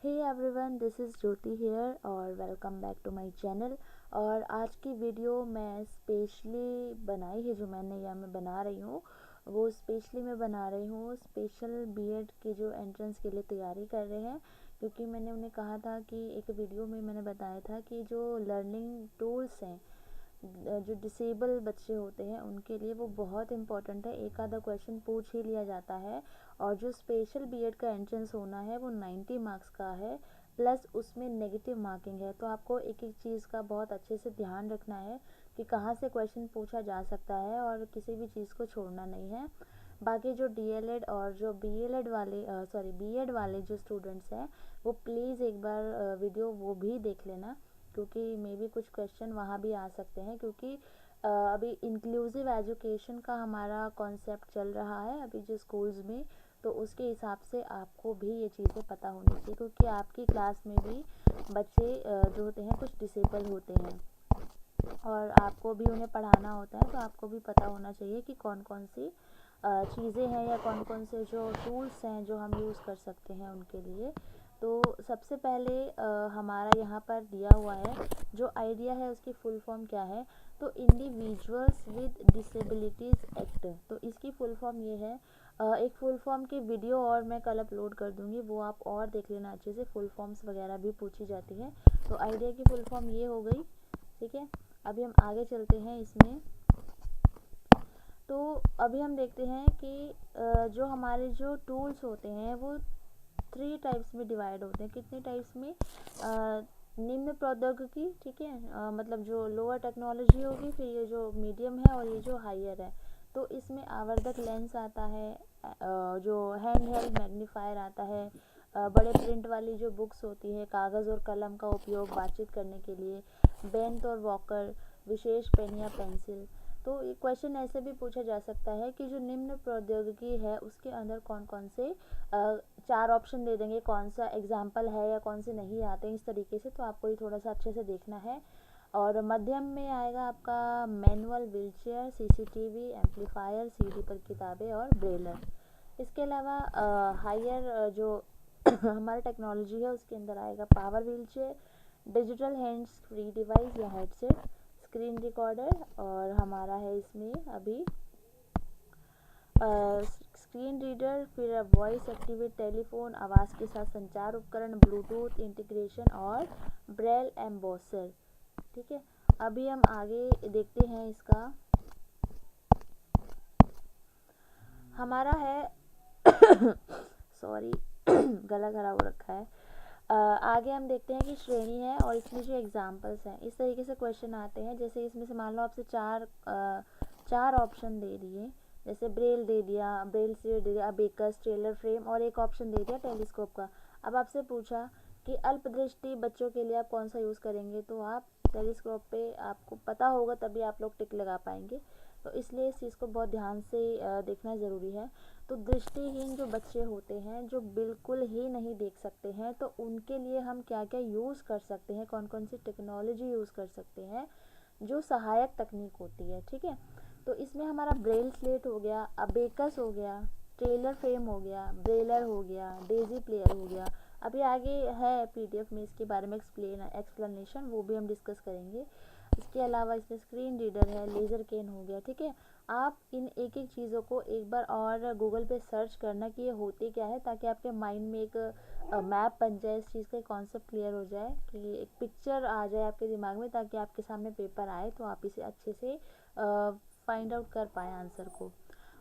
Hey everyone, this is Jyoti here और welcome back to my channel. और आज की वीडियो मैं स्पेशली बनाई है, जो मैंने या मैं बना रही हूँ वो स्पेशली मैं बना रही हूँ स्पेशल बीएड के जो एंट्रेंस के लिए तैयारी कर रहे हैं। क्योंकि मैंने उन्हें कहा था कि एक वीडियो में मैंने बताया था कि जो लर्निंग टूल्स हैं, जो डिसेबल बच्चे होते हैं उनके लिए वो बहुत इम्पोर्टेंट है। एक आधा क्वेश्चन पूछ ही लिया जाता है। और जो स्पेशल बीएड का एंट्रेंस होना है वो 90 मार्क्स का है, प्लस उसमें नेगेटिव मार्किंग है। तो आपको एक एक चीज़ का बहुत अच्छे से ध्यान रखना है कि कहाँ से क्वेश्चन पूछा जा सकता है और किसी भी चीज़ को छोड़ना नहीं है। बाकी जो डीएलएड और जो बीएलएड वाले बीएड वाले जो स्टूडेंट्स हैं वो प्लीज़ एक बार वीडियो वो भी देख लेना, क्योंकि मे बी कुछ क्वेश्चन वहाँ भी आ सकते हैं। क्योंकि अभी इंक्लूसिव एजुकेशन का हमारा कॉन्सेप्ट चल रहा है अभी जो स्कूल्स में, तो उसके हिसाब से आपको भी ये चीज़ें पता होनी चाहिए। क्योंकि आपकी क्लास में भी बच्चे जो होते हैं कुछ डिसेबल होते हैं और आपको भी उन्हें पढ़ाना होता है, तो आपको भी पता होना चाहिए कि कौन कौन सी चीज़ें हैं या कौन कौन से जो टूल्स हैं जो हम यूज़ कर सकते हैं उनके लिए। तो सबसे पहले हमारा यहाँ पर दिया हुआ है जो आइडिया है, उसकी फुल फॉर्म क्या है। तो इंडिविजुअल्स विद डिसेबिलिटीज़ एक्ट, तो इसकी फुल फॉर्म ये है। एक फुल फॉर्म की वीडियो और मैं कल अपलोड कर दूँगी, वो आप और देख लेना अच्छे से। फुल फॉर्म्स वगैरह भी पूछी जाती है। तो आइडिया की फुल फॉर्म ये हो गई, ठीक है। अभी हम आगे चलते हैं इसमें। तो अभी हम देखते हैं कि जो हमारे जो टूल्स होते हैं वो 3 टाइप्स में डिवाइड होते हैं। कितने टाइप्स में? निम्न प्रौद्योगिकी, ठीक है, मतलब जो लोअर टेक्नोलॉजी होगी, फिर ये जो मीडियम है और ये जो हायर है। तो इसमें आवर्धक लेंस आता है, जो हैंड हेल्ड मैग्नीफायर आता है, बड़े प्रिंट वाली जो बुक्स होती है, कागज़ और कलम का उपयोग बातचीत करने के लिए, बेंत और वॉकर, विशेष पेन या पेंसिल। तो ये क्वेश्चन ऐसे भी पूछा जा सकता है कि जो निम्न प्रौद्योगिकी है उसके अंदर कौन कौन से 4 ऑप्शन दे देंगे, कौन सा एग्जाम्पल है या कौन से नहीं आते हैं, इस तरीके से। तो आपको ये थोड़ा सा अच्छे से देखना है। और मध्यम में आएगा आपका manual, wheelchair, CCTV, amplifier, CD पर किताबें और ब्रेलर। इसके अलावा हायर जो हमारा टेक्नोलॉजी है उसके अंदर आएगा power wheelchair, digital hands free device या हेडसेट, स्क्रीन रिकॉर्डर, और हमारा है इसमें अभी स्क्रीन रीडर, फिर वॉइस एक्टिवेट टेलीफोन, आवाज़ के साथ संचार उपकरण, ब्लूटूथ इंटीग्रेशन और ब्रेल एम्बोसर, ठीक है। अभी हम आगे देखते हैं इसका। हमारा है सॉरी गला खराब हो रखा है। आगे हम देखते हैं कि श्रेणी है और इसमें जो एग्जाम्पल्स हैं इस तरीके से क्वेश्चन आते हैं। जैसे इसमें से मान लो आपसे चार ऑप्शन दे दिए, जैसे ब्रेल दे दिया, ब्रेल से दे दिया, अबेकस, टेलर फ्रेम, और एक ऑप्शन दे दिया टेलीस्कोप का। अब आपसे पूछा कि अल्पदृष्टि बच्चों के लिए आप कौन सा यूज़ करेंगे, तो आप टेलीस्कोप पे, आपको पता होगा तभी आप लोग टिक लगा पाएंगे। तो इसलिए इस चीज़ को बहुत ध्यान से देखना ज़रूरी है। तो दृष्टिहीन जो बच्चे होते हैं जो बिल्कुल ही नहीं देख सकते हैं, तो उनके लिए हम क्या क्या यूज़ कर सकते हैं, कौन कौन सी टेक्नोलॉजी यूज़ कर सकते हैं जो सहायक तकनीक होती है, ठीक है। तो इसमें हमारा ब्रेल स्लेट हो गया, अबेकस हो गया, टेलर फ्रेम हो गया, ब्रेलर हो गया, डेजी प्लेयर हो गया। अभी आगे है पीडीएफ में इसके बारे में एक्सप्लेनेशन, वो भी हम डिस्कस करेंगे। इसके अलावा इसमें स्क्रीन रीडर है, लेज़र केन हो गया, ठीक है। आप इन एक एक चीज़ों को एक बार और गूगल पे सर्च करना कि ये होते क्या है, ताकि आपके माइंड में एक मैप बन जाए, इस चीज़ का कॉन्सेप्ट क्लियर हो जाए, कि एक पिक्चर आ जाए आपके दिमाग में, ताकि आपके सामने पेपर आए तो आप इसे अच्छे से फाइंड आउट कर पाएँ आंसर को।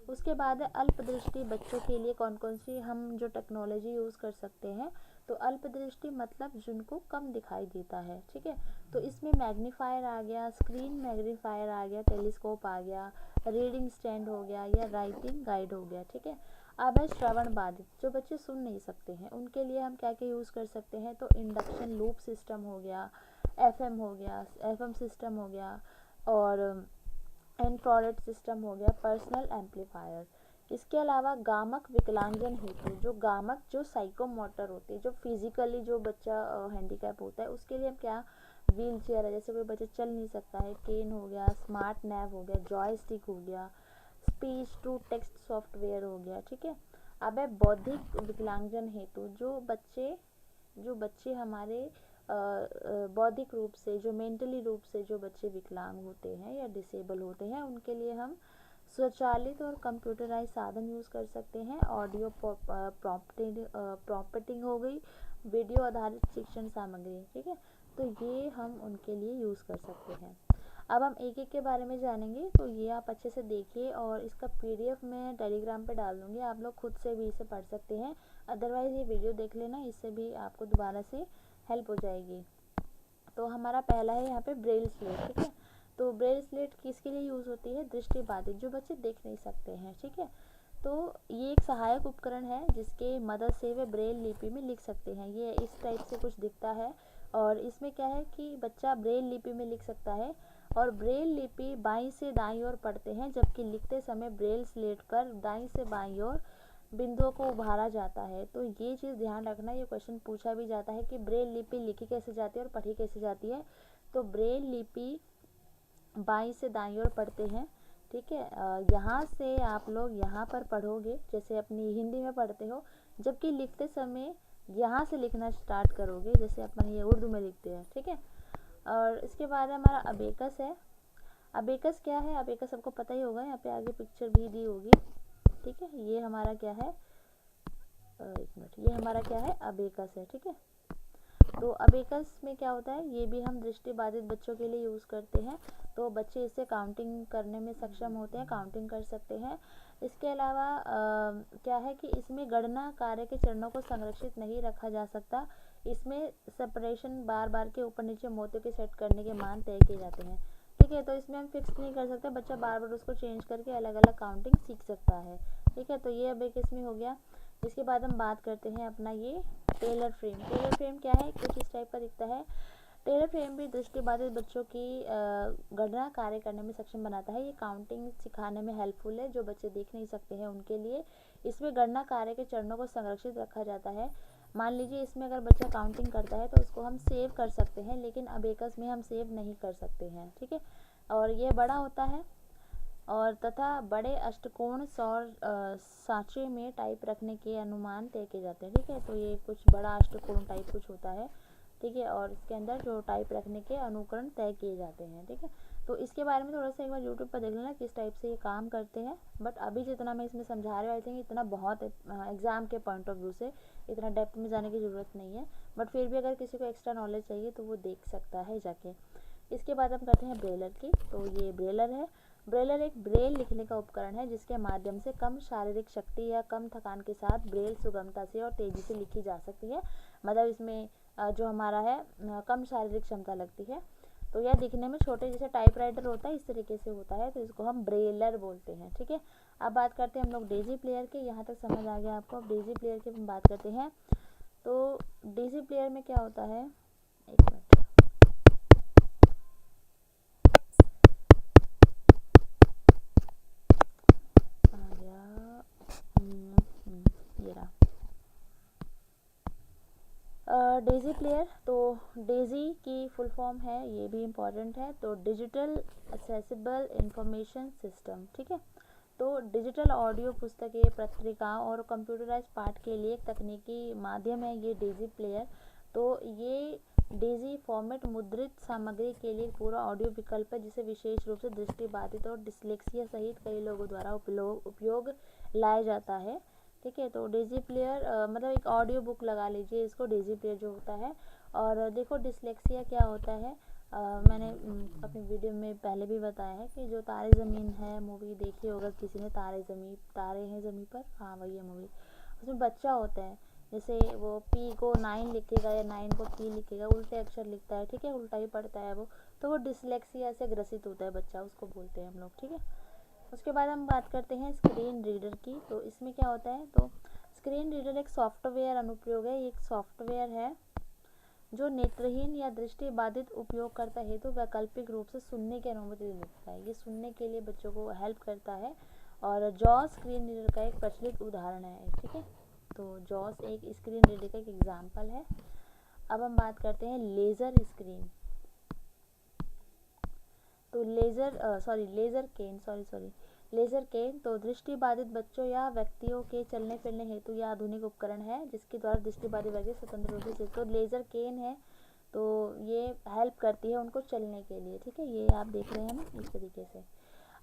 उसके बाद है अल्पदृष्टि बच्चों के लिए कौन कौन सी हम जो टेक्नोलॉजी यूज़ कर सकते हैं। तो अल्पदृष्टि मतलब जिनको कम दिखाई देता है, ठीक है। तो इसमें मैग्नीफायर आ गया, स्क्रीन मैग्नीफायर आ गया, टेलीस्कोप आ गया, रीडिंग स्टैंड हो गया या राइटिंग गाइड हो गया, ठीक है। अब है श्रवण बाधित, जो बच्चे सुन नहीं सकते हैं, उनके लिए हम क्या क्या यूज़ कर सकते हैं। तो इंडक्शन लूप सिस्टम हो गया, एफएम हो गया, एफएम सिस्टम हो गया, और इंफ्रारेड सिस्टम हो गया, पर्सनल एम्पलीफायर। इसके अलावा गामक विकलांगजन हेतु, जो गामक जो साइकोमोटर होते हैं, जो फिजिकली जो बच्चा हैंडीकैप होता है, उसके लिए हम क्या, व्हील चेयर है, जैसे कोई बच्चा चल नहीं सकता है, केन हो गया, स्मार्ट नैव हो गया, जॉयस्टिक हो गया, स्पीच टू टेक्स्ट सॉफ्टवेयर हो गया, ठीक है। अब है बौद्धिक विकलांगजन हेतु, जो बच्चे जो बच्चे हमारे बौद्धिक रूप से, जो मेंटली रूप से जो बच्चे विकलांग होते हैं या डिसेबल होते हैं, उनके लिए हम स्वचालित और कंप्यूटराइज साधन यूज़ कर सकते हैं। ऑडियो प्रॉम्प्टिंग हो गई, वीडियो आधारित शिक्षण सामग्री, ठीक है, तो ये हम उनके लिए यूज़ कर सकते हैं। अब हम एक एक के बारे में जानेंगे, तो ये आप अच्छे से देखिए और इसका PDF मैं टेलीग्राम पे डाल दूँगी, आप लोग खुद से भी इसे पढ़ सकते हैं। अदरवाइज़ ये वीडियो देख लेना, इससे भी आपको दोबारा से हेल्प हो जाएगी। तो हमारा पहला है यहाँ पे ब्रेल स्लेट, ठीक है। तो ब्रेल स्लेट किसके लिए यूज़ होती है? दृष्टिबाधित, जो बच्चे देख नहीं सकते हैं, ठीक है। तो ये एक सहायक उपकरण है जिसके मदद से वे ब्रेल लिपि में लिख सकते हैं। ये इस टाइप से कुछ दिखता है और इसमें क्या है कि बच्चा ब्रेल लिपि में लिख सकता है और ब्रेल लिपि बाईं से दाईं ओर पढ़ते हैं, जबकि लिखते समय ब्रेल स्लेट पर दाईं से बाईं ओर बिंदुओं को उभारा जाता है। तो ये चीज़ ध्यान रखना, ये क्वेश्चन पूछा भी जाता है कि ब्रेल लिपि लिखी कैसे जाती है और पढ़ी कैसे जाती है। तो ब्रेल लिपि बाईं से दाईं ओर पढ़ते हैं, ठीक है। यहाँ से आप लोग यहाँ पर पढ़ोगे, जैसे अपनी हिंदी में पढ़ते हो, जबकि लिखते समय यहाँ से लिखना स्टार्ट करोगे, जैसे अपन ये उर्दू में लिखते हैं, ठीक है। और इसके बाद हमारा अबेकस है। अबेकस क्या है? अबेकस सबको पता ही होगा, यहाँ पे आगे पिक्चर भी दी होगी, ठीक है। ये हमारा क्या है, एक मिनट, ये हमारा क्या है? अबेकस है, ठीक है। तो अबेकस में क्या होता है, ये भी हम दृष्टिबाधित बच्चों के लिए यूज़ करते हैं। तो बच्चे इससे काउंटिंग करने में सक्षम होते हैं, काउंटिंग कर सकते हैं। इसके अलावा क्या है कि इसमें गणना कार्य के चरणों को संरक्षित नहीं रखा जा सकता। इसमें सेपरेशन बार बार के ऊपर नीचे मोतियों के सेट करने के मान तय किए जाते हैं, ठीक है। तो इसमें हम फिक्स नहीं कर सकते, बच्चा बार बार उसको चेंज करके अलग अलग काउंटिंग सीख सकता है, ठीक है। तो ये अबेकस में हो गया। इसके बाद हम बात करते हैं अपना ये टेलर फ्रेम। टेलर फ्रेम क्या है? कुछ इस टाइप का दिखता है। टेलर फ्रेम भी दृष्टिबाधित बच्चों की गणना कार्य करने में सक्षम बनाता है। ये काउंटिंग सिखाने में हेल्पफुल है, जो बच्चे देख नहीं सकते हैं उनके लिए। इसमें गणना कार्य के चरणों को संरक्षित रखा जाता है। मान लीजिए इसमें अगर बच्चा काउंटिंग करता है तो उसको हम सेव कर सकते हैं, लेकिन अबेकस में हम सेव नहीं कर सकते हैं, ठीक है। और ये बड़ा होता है और तथा बड़े अष्टकोण सौर सांचे में टाइप रखने के अनुमान तय किए जाते हैं, ठीक है। तो ये कुछ बड़ा अष्टकोण टाइप कुछ होता है, ठीक है, और इसके अंदर जो टाइप रखने के अनुकरण तय किए जाते हैं, ठीक है। तो इसके बारे में थोड़ा सा एक बार यूट्यूब पर देख लेना किस टाइप से ये काम करते हैं। बट अभी जितना मैं इसमें समझा रही हूँ, आई थिंक इतना बहुत एग्जाम के पॉइंट ऑफ व्यू से इतना डेप्थ में जाने की ज़रूरत नहीं है। बट फिर भी अगर किसी को एक्स्ट्रा नॉलेज चाहिए तो वो देख सकता है जाके। इसके बाद हम करते हैं ब्रेलर की। तो ये ब्रेलर है। ब्रेलर एक ब्रेल लिखने का उपकरण है जिसके माध्यम से कम शारीरिक शक्ति या कम थकान के साथ ब्रेल सुगमता से और तेज़ी से लिखी जा सकती है। मतलब इसमें जो हमारा है कम शारीरिक क्षमता लगती है। तो यह दिखने में छोटे जैसे टाइपराइटर होता है, इस तरीके से होता है, तो इसको हम ब्रेलर बोलते हैं, ठीक है। अब बात करते हैं हम लोग डेजी प्लेयर के। यहाँ तक समझ आ गया आपको। अब डेजी प्लेयर की हम बात करते हैं। तो डेजी प्लेयर में क्या होता है, एक मिनट आ गया, ये रहा डेजी प्लेयर। तो डेजी की फुल फॉर्म है, ये भी इम्पॉर्टेंट है, तो डिजिटल एक्सेसिबल इंफॉर्मेशन सिस्टम, ठीक है। तो डिजिटल ऑडियो पुस्तकें, पत्रिकाओं और कंप्यूटराइज पाठ के लिए एक तकनीकी माध्यम है ये डेजी प्लेयर। तो ये डेजी फॉर्मेट मुद्रित सामग्री के लिए पूरा ऑडियो विकल्प है जिसे विशेष रूप से दृष्टिबाधित और डिस्लेक्सिया सहित कई लोगों द्वारा उपयोग लाया जाता है, ठीक है। तो डेजी प्लेयर मतलब एक ऑडियो बुक लगा लीजिए इसको, डेजी प्लेयर जो होता है। और देखो डिस्लेक्सिया क्या होता है, मैंने अपनी वीडियो में पहले भी बताया है कि जो तारे ज़मीन है मूवी देखी होगा किसी ने, तारे हैं ज़मीन पर, हाँ वही है मूवी। उसमें बच्चा होता है, जैसे वो पी को 9 लिखेगा या 9 को पी लिखेगा, उल्टे अक्षर लिखता है, ठीक है, उल्टा ही पढ़ता है वो, तो वो डिस्लेक्सिया से ग्रसित होता है बच्चा, उसको बोलते हैं हम लोग, ठीक है। उसके बाद हम बात करते हैं स्क्रीन रीडर की। तो इसमें क्या होता है, तो स्क्रीन रीडर एक सॉफ्टवेयर अनुप्रयोग है। एक सॉफ्टवेयर है जो नेत्रहीन या दृष्टिबाधित उपयोगकर्ता हेतु वैकल्पिक रूप से सुनने की अनुमति देता है। ये सुनने के लिए बच्चों को हेल्प करता है और जॉस स्क्रीन रीडर का एक प्रचलित उदाहरण है, ठीक है। तो जॉस एक स्क्रीन रीडर का एक एग्जाम्पल है। अब हम बात करते हैं लेज़र स्क्रीन। तो लेज़र केन लेज़र केन तो दृष्टिबाधित बच्चों या व्यक्तियों के चलने फिरने हेतु यह आधुनिक उपकरण है जिसके द्वारा दृष्टिबाधित व्यक्ति स्वतंत्र रूप से, तो लेज़र केन है तो ये हेल्प करती है उनको चलने के लिए, ठीक है। ये आप देख रहे हैं ना इस तरीके से।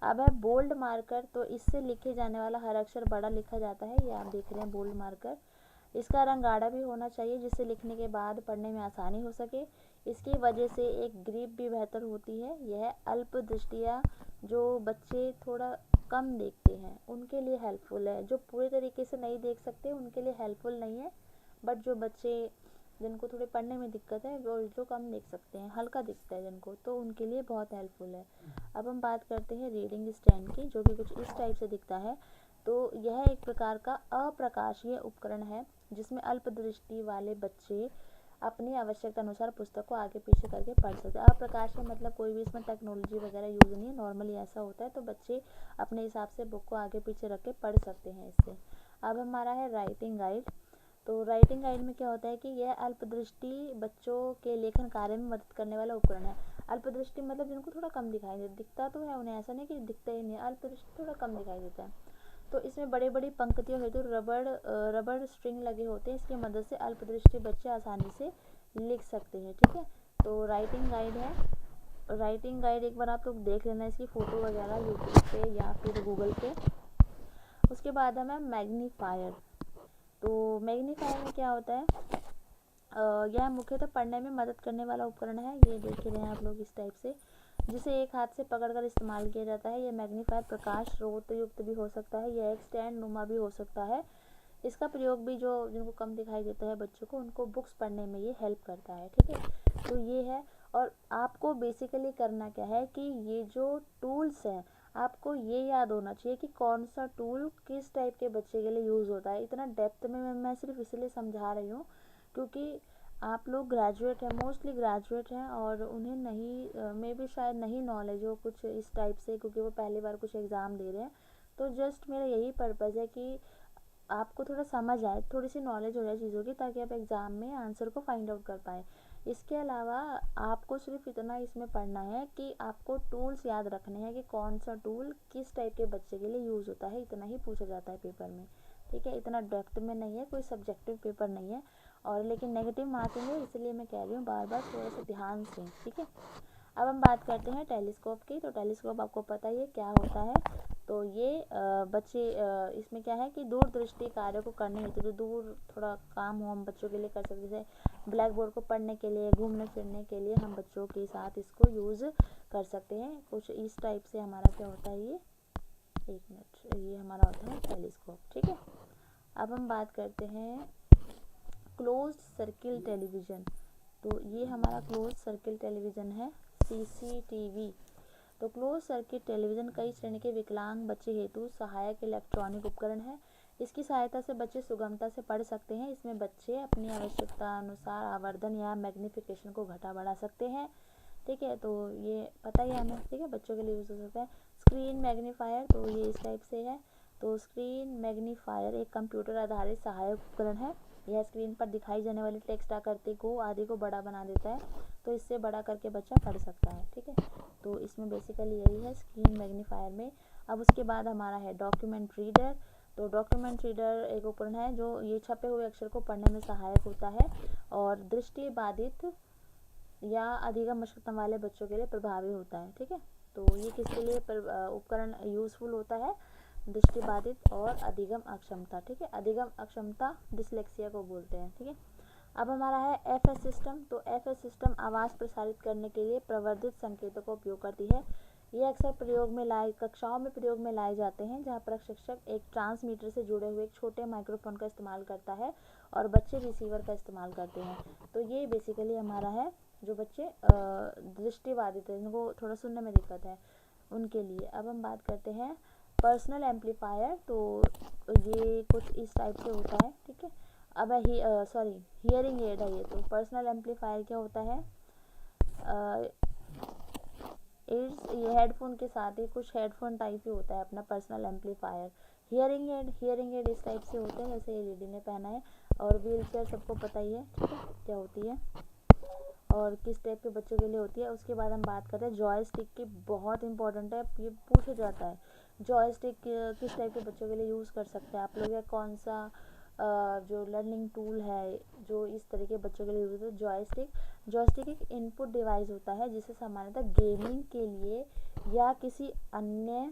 अब है बोल्ड मार्कर, तो इससे लिखे जाने वाला हर अक्षर बड़ा लिखा जाता है, ये आप देख रहे हैं बोल्ड मार्कर। इसका रंग गाढ़ा भी होना चाहिए जिससे लिखने के बाद पढ़ने में आसानी हो सके। इसकी वजह से एक ग्रिप भी बेहतर होती है। यह अल्प दृष्टिया जो बच्चे थोड़ा कम देखते हैं उनके लिए हेल्पफुल है। जो पूरे तरीके से नहीं देख सकते उनके लिए हेल्पफुल नहीं है, बट जो बच्चे जिनको थोड़े पढ़ने में दिक्कत है, जो कम देख सकते हैं, हल्का दिखता है जिनको, तो उनके लिए बहुत हेल्पफुल है। अब हम बात करते हैं रीडिंग स्टैंड की, जो कि कुछ इस टाइप से दिखता है। तो यह एक प्रकार का अप्रकाशीय उपकरण है जिसमें अल्पदृष्टि वाले बच्चे अपनी आवश्यकता अनुसार पुस्तक को आगे पीछे करके पढ़ सकते हैं। अप्रकाशीय मतलब कोई भी इसमें टेक्नोलॉजी वगैरह यूज़ नहीं है, नॉर्मली ऐसा होता है, तो बच्चे अपने हिसाब से बुक को आगे पीछे रख के पढ़ सकते हैं इससे। अब हमारा है राइटिंग गाइड। तो राइटिंग गाइड में क्या होता है कि यह अल्पदृष्टि बच्चों के लेखन कार्य में मदद करने वाला उपकरण है। अल्पदृष्टि मतलब जिनको थोड़ा कम दिखाई दिखता तो है, उन्हें ऐसा नहीं कि दिखता ही नहीं है, अल्पदृष्टि थोड़ा कम दिखाई देता है। तो इसमें बड़ी बड़ी पंक्तियों हेतु रबड़ स्ट्रिंग लगे होते हैं, इसकी मदद से अल्पदृष्टि बच्चे आसानी से लिख सकते हैं, ठीक है। तो राइटिंग गाइड है। राइटिंग गाइड एक बार आप लोग देख लेना इसकी फ़ोटो वगैरह यूट्यूब पे या फिर गूगल पे। उसके बाद हमें मैग्नीफायर। तो मैग्नीफायर में क्या होता है, यह मुख्यतः पढ़ने में मदद करने वाला उपकरण है, ये देख रहे हैं आप लोग इस टाइप से, जिसे एक हाथ से पकड़कर इस्तेमाल किया जाता है। यह मैग्नीफायर प्रकाश स्रोत युक्त भी हो सकता है, यह एक स्टैंड नुमा भी हो सकता है। इसका प्रयोग भी जो जिनको कम दिखाई देता है बच्चों को, उनको बुक्स पढ़ने में ये हेल्प करता है, ठीक है। तो ये है, और आपको बेसिकली करना क्या है कि ये जो टूल्स हैं आपको ये याद होना चाहिए कि कौन सा टूल किस टाइप के बच्चे के लिए यूज़ होता है। इतना डेप्थ में मैं सिर्फ इसलिए समझा रही हूँ क्योंकि आप लोग ग्रेजुएट हैं, मोस्टली ग्रेजुएट हैं, और उन्हें नहीं मे भी शायद नहीं नॉलेज हो कुछ इस टाइप से, क्योंकि वो पहली बार कुछ एग्ज़ाम दे रहे हैं। तो जस्ट मेरा यही पर्पज़ है कि आपको थोड़ा समझ आए, थोड़ी सी नॉलेज हो जाए चीज़ों की, ताकि आप एग्ज़ाम में आंसर को फाइंड आउट कर पाएँ। इसके अलावा आपको सिर्फ इतना इसमें पढ़ना है कि आपको टूल्स याद रखने हैं कि कौन सा टूल किस टाइप के बच्चे के लिए यूज़ होता है, इतना ही पूछा जाता है पेपर में, ठीक है। इतना डेप्थ में नहीं है, कोई सब्जेक्टिव पेपर नहीं है, और लेकिन नेगेटिव मार्किंग है, इसलिए मैं कह रही हूँ बार बार थोड़ा सा ध्यान से, ठीक है। अब हम बात करते हैं टेलीस्कोप की। तो टेलीस्कोप आपको पता ही है क्या होता है। तो ये बच्चे इसमें क्या है कि दूरदृष्टि कार्य को करने हेतु जो दूर थोड़ा काम हो हम बच्चों के लिए कर सकते, जैसे ब्लैक बोर्ड को पढ़ने के लिए, घूमने फिरने के लिए हम बच्चों के साथ इसको यूज़ कर सकते हैं। कुछ इस टाइप से हमारा क्या होता है, ये एक मिनट, ये हमारा होता है टेलीस्कोप, ठीक है। अब हम बात करते हैं क्लोज सर्किल टेलीविज़न। तो ये हमारा क्लोज सर्किल टेलीविज़न है, CCTV। तो क्लोज सर्किट टेलीविज़न कई श्रेणी के विकलांग बच्चे हेतु सहायक इलेक्ट्रॉनिक उपकरण है। इसकी सहायता से बच्चे सुगमता से पढ़ सकते हैं। इसमें बच्चे अपनी आवश्यकता अनुसार आवर्धन या मैग्निफिकेशन को घटा बढ़ा सकते हैं, ठीक है। तो ये पता ही है हमें, ठीक है, बच्चों के लिए यूज़ हो सकता है। स्क्रीन मैग्नीफायर, तो ये इस टाइप से है। तो स्क्रीन मैग्नीफायर एक कंप्यूटर आधारित सहायक उपकरण है। यह स्क्रीन पर दिखाई जाने वाली टेक्स्ट आकृति को आदि को बड़ा बना देता है, तो इससे बड़ा करके बच्चा पढ़ सकता है, ठीक है। तो इसमें बेसिकली यही है स्क्रीन मैग्नीफायर में। अब उसके बाद हमारा है डॉक्यूमेंट रीडर। तो डॉक्यूमेंट रीडर एक उपकरण है जो ये छपे हुए अक्षर को पढ़ने में सहायक होता है और दृष्टि बाधित या अधिगम अक्षमता वाले बच्चों के लिए प्रभावी होता है, ठीक है। तो ये किसके लिए उपकरण यूज़फुल होता है, दृष्टिबाधित और अधिगम अक्षमता, ठीक है। अधिगम अक्षमता डिसलेक्सिया को बोलते हैं, ठीक है। अब हमारा है FS सिस्टम। तो FS सिस्टम आवाज़ प्रसारित करने के लिए प्रवर्धित संकेतों का उपयोग करती है। ये अक्सर कक्षाओं में प्रयोग में लाए जाते हैं, जहाँ प्रशिक्षक एक ट्रांसमीटर से जुड़े हुए एक छोटे माइक्रोफोन का इस्तेमाल करता है और बच्चे रिसीवर का इस्तेमाल करते हैं। तो ये बेसिकली हमारा है जो बच्चे दृष्टिबाधित है, जिनको थोड़ा सुनने में दिक्कत है, उनके लिए। अब हम बात करते हैं पर्सनल एम्पलीफायर। तो ये कुछ इस टाइप से होता है, ठीक है। अब हियरिंग एड है ये। तो पर्सनल एम्पलीफायर क्या होता है, ये हेडफोन के साथ ही कुछ हेडफोन टाइप ही होता है अपना पर्सनल एम्पलीफायर। हियरिंग एड इस टाइप से होते हैं, जैसे ये लेडी ने पहना है। और व्हील चेयर सबको पता ही है, ठीक है, क्या होती है और किस टाइप के बच्चों के लिए होती है। उसके बाद हम बात करते हैं जॉयस्टिक की, बहुत इंपॉर्टेंट है, ये पूछा जाता है। जॉयस्टिक किस टाइप के बच्चों के लिए यूज़ कर सकते हैं आप लोग, या कौन सा जो लर्निंग टूल है जो इस तरह के बच्चों के लिए यूज़ होता है। जॉयस्टिक एक इनपुट डिवाइस होता है जिसे सामान्यतः गेमिंग के लिए या किसी अन्य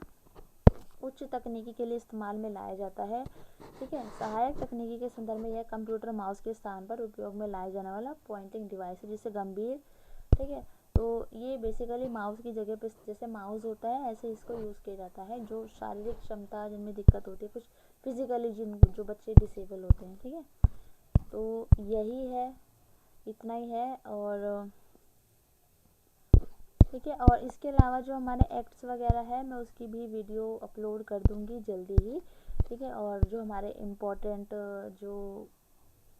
उच्च तकनीकी के लिए इस्तेमाल में लाया जाता है। ठीक है, सहायक तकनीकी के संदर्भ में यह कंप्यूटर माउस के स्थान पर उपयोग में लाया जाने वाला पॉइंटिंग डिवाइस है, जिसे गंभीर, ठीक है, तो ये बेसिकली माउस की जगह पे जैसे माउस होता है ऐसे इसको यूज़ किया जाता है जो शारीरिक क्षमता जिनमें दिक्कत होती है, कुछ फिजिकली जो बच्चे डिसेबल होते हैं। ठीक है, तो यही है, इतना ही है। और ठीक है, और इसके अलावा जो हमारे एक्ट्स वगैरह है मैं उसकी भी वीडियो अपलोड कर दूँगी जल्दी ही। ठीक है, और जो हमारे इम्पोर्टेंट जो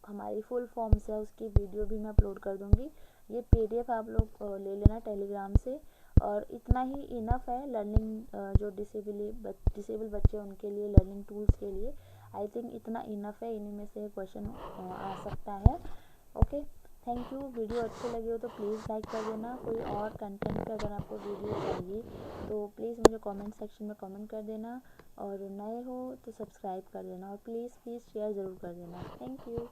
हमारी फुल फॉर्म्स है उसकी वीडियो भी मैं अपलोड कर दूँगी। ये पीडीएफ आप लोग ले लेना टेलीग्राम से। और इतना ही इनफ है लर्निंग जो डिसेबल बच्चे उनके लिए लर्निंग टूल्स के लिए। आई थिंक इतना इनफ है, इन्हीं में से क्वेश्चन आ सकता है। Okay, thank you. वीडियो अच्छी लगी हो तो प्लीज़ लाइक कर देना। कोई और कंटेंट पे अगर आपको वीडियो चाहिए तो प्लीज़ मुझे कमेंट सेक्शन में कमेंट कर देना, और नए हो तो सब्सक्राइब कर देना, और प्लीज़ शेयर ज़रूर कर देना। Thank you.